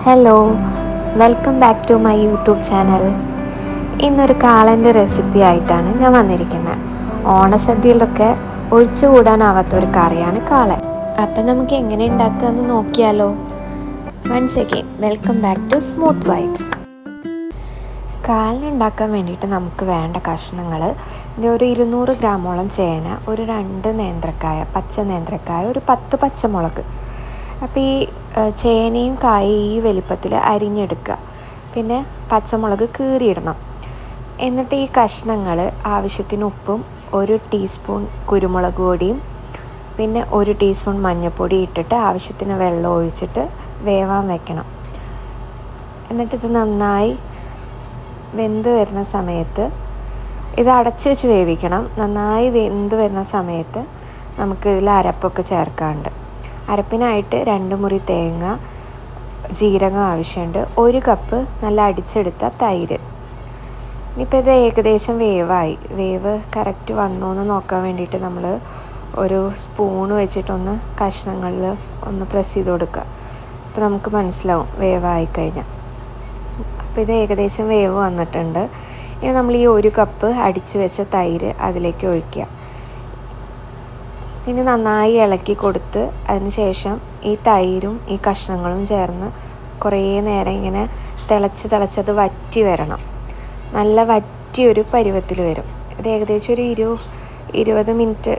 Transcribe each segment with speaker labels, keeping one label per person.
Speaker 1: Hello, welcome back to my YouTube channel. ഇന്നൊരു കാളൻ്റെ recipe ആയിട്ടാണ് ഞാൻ വന്നിരിക്കുന്നത്. ഓണസദ്യയിലൊക്കെ ഒഴിച്ചുകൂടാനാവാത്തൊരു കറിയാണ് കാളൻ. അപ്പം നമുക്ക് എങ്ങനെ ഉണ്ടാക്കുകയെന്ന് നോക്കിയാലോ. Once again welcome back to Smooth Vibes. കാളൻ ഉണ്ടാക്കാൻ വേണ്ടിയിട്ട് നമുക്ക് വേണ്ട കഷ്ണങ്ങൾ ഒരു 200 ഗ്രാമോളം ചേന, ഒരു 2 നേന്ത്രക്കായ, പച്ച നേന്ത്രക്കായ, ഒരു 10 പച്ചമുളക്. അപ്പോൾ ഈ ചേനയും കായും ഈ വലിപ്പത്തിൽ അരിഞ്ഞെടുക്കുക. പിന്നെ പച്ചമുളക് കീറിയിടണം. എന്നിട്ട് ഈ കഷ്ണങ്ങൾ ആവശ്യത്തിന് ഉപ്പും 1 ടീസ്പൂൺ കുരുമുളക് പൊടിയും പിന്നെ 1 ടീസ്പൂൺ മഞ്ഞൾപ്പൊടി ഇട്ടിട്ട് ആവശ്യത്തിന് വെള്ളം ഒഴിച്ചിട്ട് വേവാൻ വെക്കണം. എന്നിട്ടിത് നന്നായി വെന്ത് വരുന്ന സമയത്ത് ഇത് അടച്ചു വെച്ച് വേവിക്കണം. നന്നായി വെന്ത് വരുന്ന സമയത്ത് നമുക്ക് ഇതിൽ അരപ്പൊക്കെ ചേർക്കാനുണ്ട്. അരപ്പിനായിട്ട് 2 മുറി തേങ്ങ, ജീരകം ആവശ്യമുണ്ട്, 1 കപ്പ് നല്ല അടിച്ചെടുത്ത തൈര്. ഇനിയിപ്പോൾ ഇത് ഏകദേശം വേവ് കറക്റ്റ് വന്നോ എന്ന് നോക്കാൻ വേണ്ടിയിട്ട് നമ്മൾ ഒരു സ്പൂണ് വെച്ചിട്ടൊന്ന് കഷ്ണങ്ങളിൽ ഒന്ന് പ്രസ് ചെയ്ത് കൊടുക്കുക. അപ്പോൾ നമുക്ക് മനസ്സിലാവും വേവായി കഴിഞ്ഞാൽ. അപ്പോൾ ഇത് ഏകദേശം വേവ് വന്നിട്ടുണ്ട്. ഇനി നമ്മൾ ഈ 1 കപ്പ് അടിച്ച് വെച്ച തൈര് അതിലേക്ക് ഒഴിക്കുക. ഇനി നന്നായി ഇളക്കി കൊടുത്ത് അതിന് ശേഷം ഈ തൈരും ഈ കഷ്ണങ്ങളും ചേർന്ന് കുറേ നേരം ഇങ്ങനെ തിളച്ചത് വറ്റി വരണം. നല്ല വറ്റിയൊരു പരുവത്തിൽ വരും. ഇത് ഏകദേശം ഒരു 20 മിനിറ്റ്,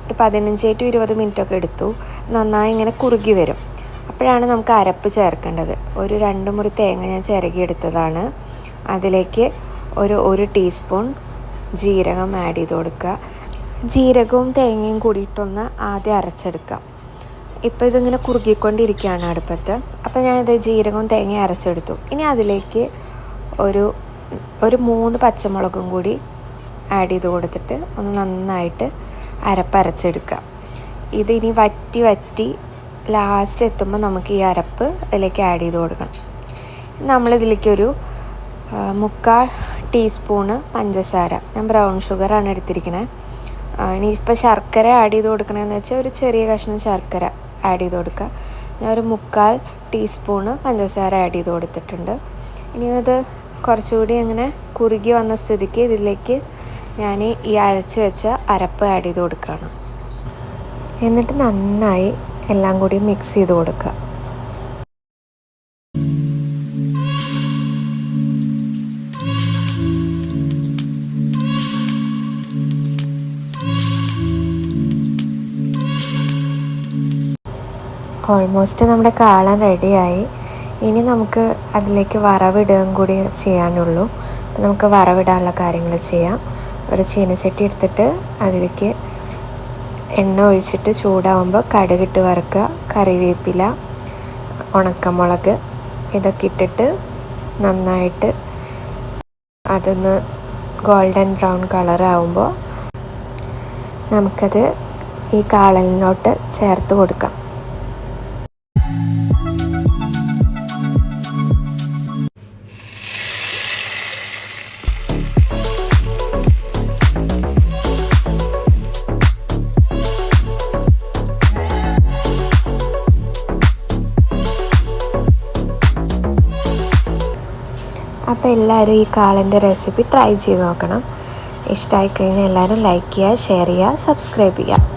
Speaker 1: ഒരു 15 to 20 മിനിറ്റൊക്കെ എടുത്തു. നന്നായി ഇങ്ങനെ കുറുകി വരും. അപ്പോഴാണ് നമുക്ക് അരപ്പ് ചേർക്കേണ്ടത്. ഒരു 2 മുറി തേങ്ങ ഞാൻ ചിരകിയെടുത്തതാണ്. അതിലേക്ക് ഒരു 1 ടീസ്പൂൺ ജീരകം ആഡ് ചെയ്ത് കൊടുക്കുക. ജീരകവും തേങ്ങയും കൂടിയിട്ടൊന്ന് ആദ്യം അരച്ചെടുക്കാം. ഇപ്പോൾ ഇതിങ്ങനെ കുറുകിക്കൊണ്ടിരിക്കുകയാണ് അടുപ്പത്ത്. അപ്പോൾ ഞാനിത് ജീരകവും തേങ്ങയും അരച്ചെടുത്തു. ഇനി അതിലേക്ക് ഒരു 3 പച്ചമുളകും കൂടി ആഡ് ചെയ്ത് കൊടുത്തിട്ട് ഒന്ന് നന്നായിട്ട് അരച്ചെടുക്കുക. ഇതിനി വറ്റി ലാസ്റ്റ് എത്തുമ്പോൾ നമുക്ക് ഈ അരപ്പ് ഇതിലേക്ക് ആഡ് ചെയ്ത് കൊടുക്കണം. നമ്മളിതിലേക്കൊരു 3/4 ടീസ്പൂണ് പഞ്ചസാര, ഞാൻ ബ്രൗൺ ഷുഗറാണ് എടുത്തിരിക്കുന്നത്. ഇനിയിപ്പോൾ ശർക്കര ആഡ് ചെയ്ത് കൊടുക്കണമെന്ന് വെച്ചാൽ ഒരു ചെറിയ കഷ്ണം ശർക്കര ആഡ് ചെയ്ത് കൊടുക്കുക. ഞാൻ ഒരു 3/4 ടീസ്പൂണ് പഞ്ചസാര ആഡ് ചെയ്ത് കൊടുത്തിട്ടുണ്ട്. ഇനി അത് കുറച്ചുകൂടി അങ്ങനെ കുറുകി വന്ന സ്ഥിതിക്ക് ഇതിലേക്ക് ഞാൻ ഈ അരച്ച് വെച്ച അരപ്പ് ആഡ് ചെയ്ത് കൊടുക്കുകയാണ്. എന്നിട്ട് നന്നായി എല്ലാം കൂടി മിക്സ് ചെയ്ത് കൊടുക്കുക. ഓൾമോസ്റ്റ് നമ്മുടെ കാളൻ റെഡിയായി. ഇനി നമുക്ക് അതിലേക്ക് വറവിടുകയും കൂടി ചെയ്യാനുള്ളൂ. അപ്പോൾ നമുക്ക് വറവിടാനുള്ള കാര്യങ്ങൾ ചെയ്യാം. ഒരു ചീനച്ചട്ടി എടുത്തിട്ട് അതിലേക്ക് എണ്ണ ഒഴിച്ചിട്ട് ചൂടാവുമ്പോൾ കടുകിട്ട് വറുക്കുക. കറിവേപ്പില, ഉണക്കമുളക് ഇതൊക്കെ ഇട്ടിട്ട് നന്നായിട്ട് അതൊന്ന് ഗോൾഡൻ ബ്രൗൺ കളറാവുമ്പോൾ നമുക്കത് ഈ കാളനിലോട്ട് ചേർത്ത് കൊടുക്കാം. അപ്പോൾ എല്ലാവരും ഈ കാളൻ്റെ റെസിപ്പി ട്രൈ ചെയ്ത് നോക്കണം. ഇഷ്ടമായി കഴിഞ്ഞാൽ എല്ലാവരും ലൈക്ക് ചെയ്യുക, ഷെയർ ചെയ്യുക, സബ്സ്ക്രൈബ് ചെയ്യുക.